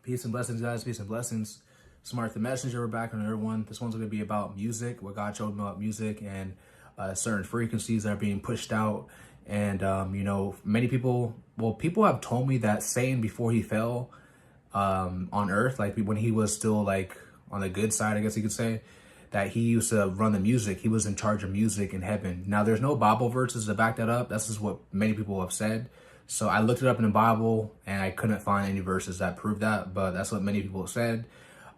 Peace and blessings, guys. Peace and blessings. Smart the Messenger, we're back on another one. This one's going to be about music, what God showed me about music and certain frequencies that are being pushed out. And, many people, people have told me that Satan, before he fell on earth, like when he was still like on the good side, I guess you could say, that he used to run the music. He was in charge of music in heaven. Now, there's no Bible verses to back that up. That's just what many people have said. So I looked it up in the Bible and I couldn't find any verses that prove that, but that's what many people have said.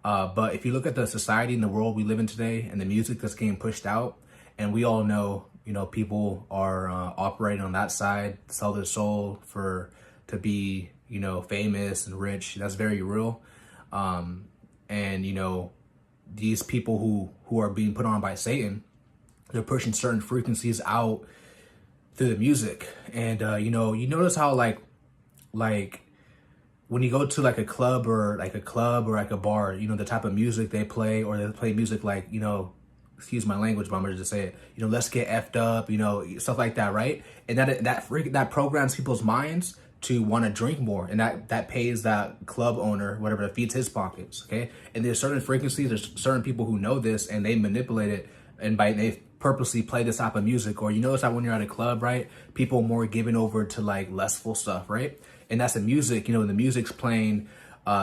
But if you look at the society and the world we live in today and the music that's getting pushed out, and we all know, people are operating on that side, sell their soul to be, famous and rich. That's very real. These people who are being put on by Satan, they're pushing certain frequencies out through the music. And you notice how like when you go to like a club or like a bar, the type of music they play, or they play music like, excuse my language, but I'm gonna just say it, let's get effed up, stuff like that, right? And that programs people's minds to want to drink more, and that pays that club owner whatever, that feeds his pockets. Okay, and there's certain frequencies, there's certain people who know this and they manipulate it, and they purposely play this type of music. Or you notice that when you're at a club, right, people are more given over to like lustful stuff, right? And that's the music. The music's playing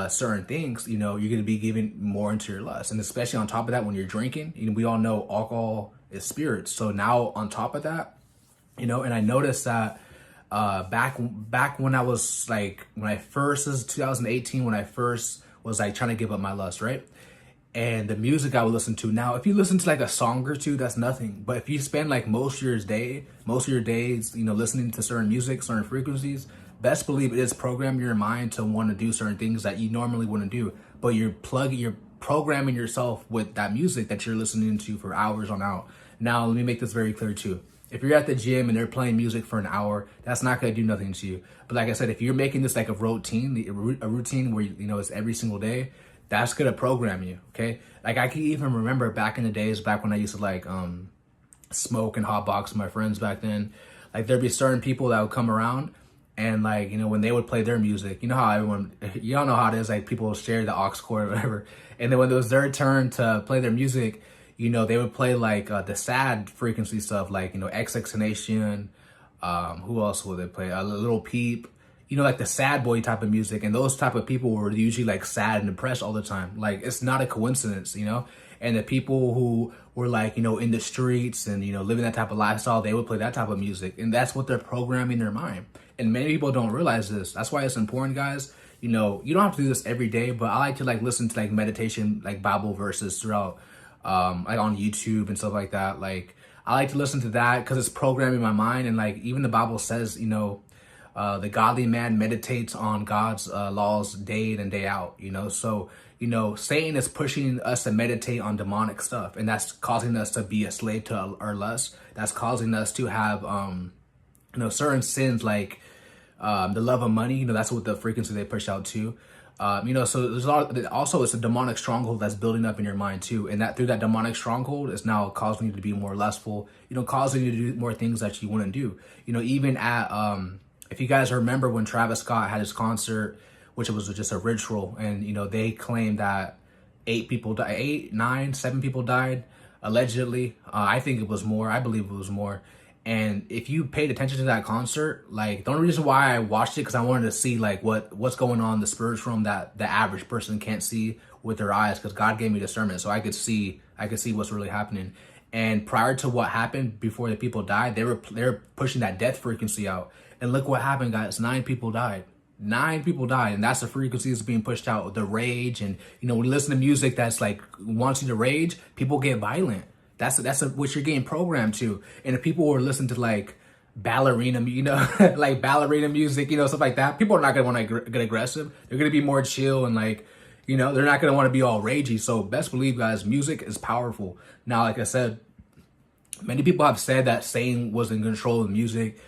certain things, you're going to be giving more into your lust. And especially on top of that, when you're drinking, we all know alcohol is spirits. So now on top of that, and I noticed that back when I was like, when I first, this is 2018, when I first was like trying to give up my lust, right? And the music I would listen to. Now, if you listen to like a song or two, that's nothing. But if you spend like most of your days, listening to certain music, certain frequencies, best believe it is programming your mind to want to do certain things that you normally wouldn't do. But you're programming yourself with that music that you're listening to for hours on out. Now, let me make this very clear too. If you're at the gym and they're playing music for an hour, that's not going to do nothing to you. But like I said, if you're making this like a routine where, it's every single day, that's going to program you. Okay. Like I can even remember back in the days, back when I used to like smoke and hotbox with my friends back then, like there'd be certain people that would come around. And like, when they would play their music, how y'all know how it is, like people will share the aux cord or whatever. And then when it was their turn to play their music, they would play like the sad frequency stuff, like, XXXTentacion, who else would they play? A Little Peep, like the sad boy type of music. And those type of people were usually like sad and depressed all the time. Like, it's not a coincidence, And the people who were like, in the streets and, living that type of lifestyle, they would play that type of music. And that's what they're programming their mind. And many people don't realize this. That's why it's important, guys. You don't have to do this every day, but I like to like listen to like meditation, like Bible verses throughout, like on YouTube and stuff like that. Like I like to listen to that because it's programming my mind. And like even the Bible says, the godly man meditates on God's laws day in and day out, So, Satan is pushing us to meditate on demonic stuff, and that's causing us to be a slave to our lust. That's causing us to have, certain sins like the love of money. That's what the frequency they push out too. So there's also it's a demonic stronghold that's building up in your mind too, and that through that demonic stronghold is now causing you to be more lustful. Causing you to do more things that you wouldn't do. Even at if you guys remember when Travis Scott had his concert, which was just a ritual, and they claimed that 7 people died allegedly. I think it was more. I believe it was more. And if you paid attention to that concert, like the only reason why I watched it because I wanted to see like what's going on in the spiritual realm that the average person can't see with their eyes, because God gave me discernment, so I could see what's really happening. And prior to what happened, before the people died, they were pushing that death frequency out. And look what happened, guys. 9 people died. 9 people died, and that's the frequency that's being pushed out. The rage, and when you listen to music that's like wants you to rage, people get violent. That's what you're getting programmed to. And if people were listening to like ballerina, like ballerina music, stuff like that, people are not gonna want to get aggressive. They're gonna be more chill and like, they're not gonna want to be all ragey. So best believe, guys, music is powerful. Now, like I said, many people have said that Satan was in control of music.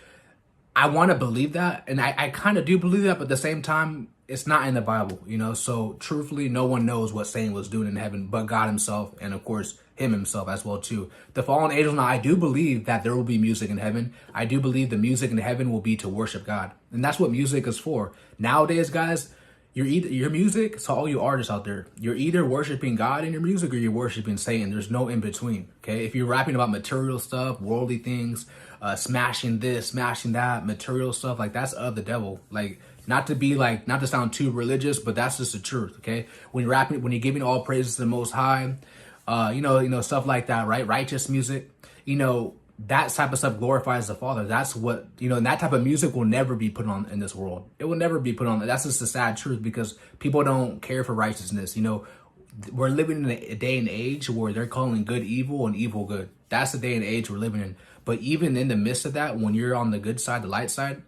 I want to believe that, and I kind of do believe that, but at the same time, it's not in the Bible, So truthfully, no one knows what Satan was doing in heaven but God himself, and of course, him himself as well too. The fallen angels. Now, I do believe that there will be music in heaven. I do believe the music in heaven will be to worship God, and that's what music is for. Nowadays, guys, your music, so all you artists out there, you're either worshiping God in your music or you're worshiping Satan. There's no in between. Okay, if you're rapping about material stuff, worldly things, smashing this, smashing that, material stuff, like that's of the devil. Like, not to sound too religious, but that's just the truth. Okay, when you're rapping, when you're giving all praises to the Most High, stuff like that, right? Righteous music, that type of stuff glorifies the Father. That's what, and that type of music will never be put on in this world. It will never be put on. That's just the sad truth, because people don't care for righteousness. We're living in a day and age where they're calling good evil and evil good. That's the day and age we're living in. But even in the midst of that, when you're on the good side, the light side,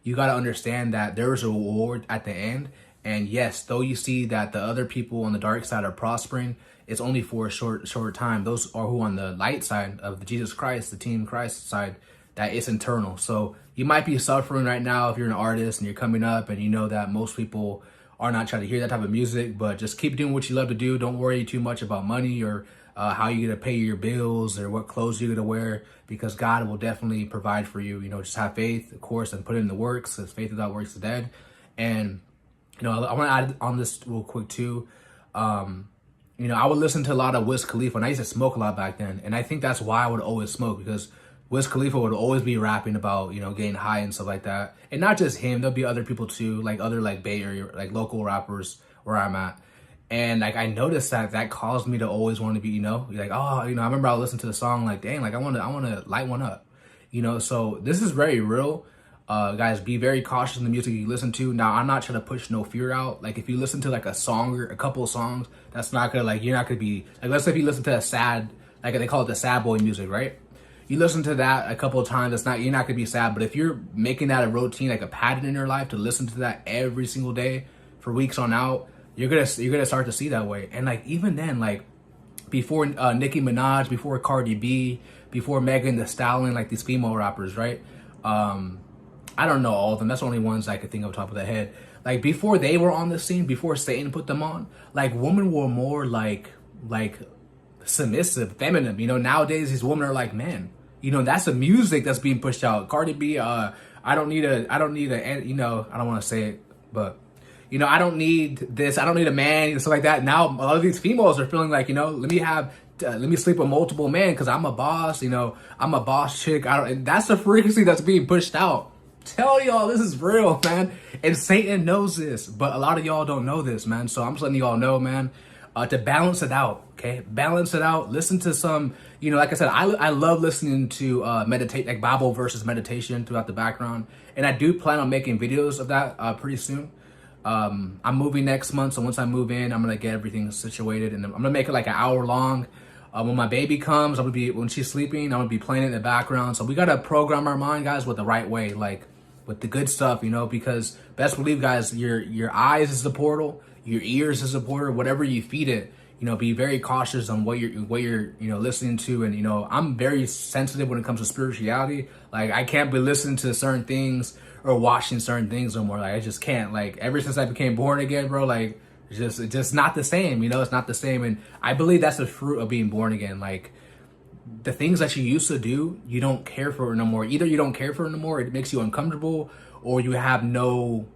you got to understand that there is a reward at the end. And yes, though you see that the other people on the dark side are prospering, it's only for a short time. Those are who on the light side of the Jesus Christ, the Team Christ side, that it's eternal. So you might be suffering right now if you're an artist and you're coming up, and you know that most people are not trying to hear that type of music, but just keep doing what you love to do. Don't worry too much about money or how you're going to pay your bills or what clothes you're going to wear, because God will definitely provide for you. Just have faith, of course, and put it in the works, because faith without works is dead. And, I want to add on this real quick too. I would listen to a lot of Wiz Khalifa, and I used to smoke a lot back then. And I think that's why I would always smoke, because Wiz Khalifa would always be rapping about, getting high and stuff like that. And not just him, there'll be other people too, like other like Bay Area, like local rappers where I'm at. And like, I noticed that caused me to always want to be, like, I remember I would listen to the song like, dang, like I want to light one up, so this is very real. Guys, be very cautious in the music you listen to. Now, I'm not trying to push no fear out. Like, if you listen to like a song or a couple of songs, that's not gonna, like, you're not gonna be, like, let's say if you listen to a sad, like they call it the sad boy music, right? You listen to that a couple of times, you're not gonna be sad. But if you're making that a routine, like a pattern in your life to listen to that every single day for weeks on out, you're gonna start to see that way. And like, even then, like before Nicki Minaj, before Cardi B, before Megan Thee Stallion, like these female rappers, right? I don't know all of them. That's the only ones I could think of top of the head. Like, before they were on the scene, before Satan put them on, like, women were more like submissive, feminine. Nowadays these women are like men. That's the music that's being pushed out. Cardi B, I don't want to say it, but I don't need this. I don't need a man and stuff like that. Now a lot of these females are feeling like, let me sleep with multiple men because I'm a boss. I'm a boss chick. And that's the frequency that's being pushed out. Tell y'all, this is real, man. And Satan knows this, but a lot of y'all don't know this, man. So I'm just letting y'all know, man, to balance it out, okay? Balance it out. Listen to some, like I said, I love listening to meditate, like Bible versus meditation throughout the background. And I do plan on making videos of that pretty soon. I'm moving next month, so once I move in, I'm gonna get everything situated, and I'm gonna make it like an hour long. When my baby comes, when she's sleeping, I'm gonna be playing it in the background. So we gotta program our mind, guys, with the right way, like with the good stuff, because best believe, guys, your eyes is the portal, your ears is the portal. Whatever you feed it, be very cautious on what you're listening to. And I'm very sensitive when it comes to spirituality. Like, I can't be listening to certain things or watching certain things no more. Like, I just can't. Like, ever since I became born again, bro, like, it's just not the same. It's not the same. And I believe that's the fruit of being born again. Like, the things that you used to do, you don't care for it no more. Either you don't care for it no more, it makes you uncomfortable, or you have no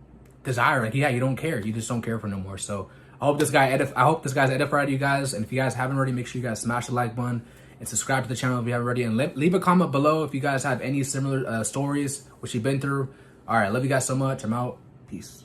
desire. Like, you don't care. You just don't care for it no more. So I hope this guy's edified you guys. And if you guys haven't already, make sure you guys smash the like button and subscribe to the channel if you haven't already. And leave a comment below if you guys have any similar stories, what you've been through. All right, love you guys so much. I'm out. Peace.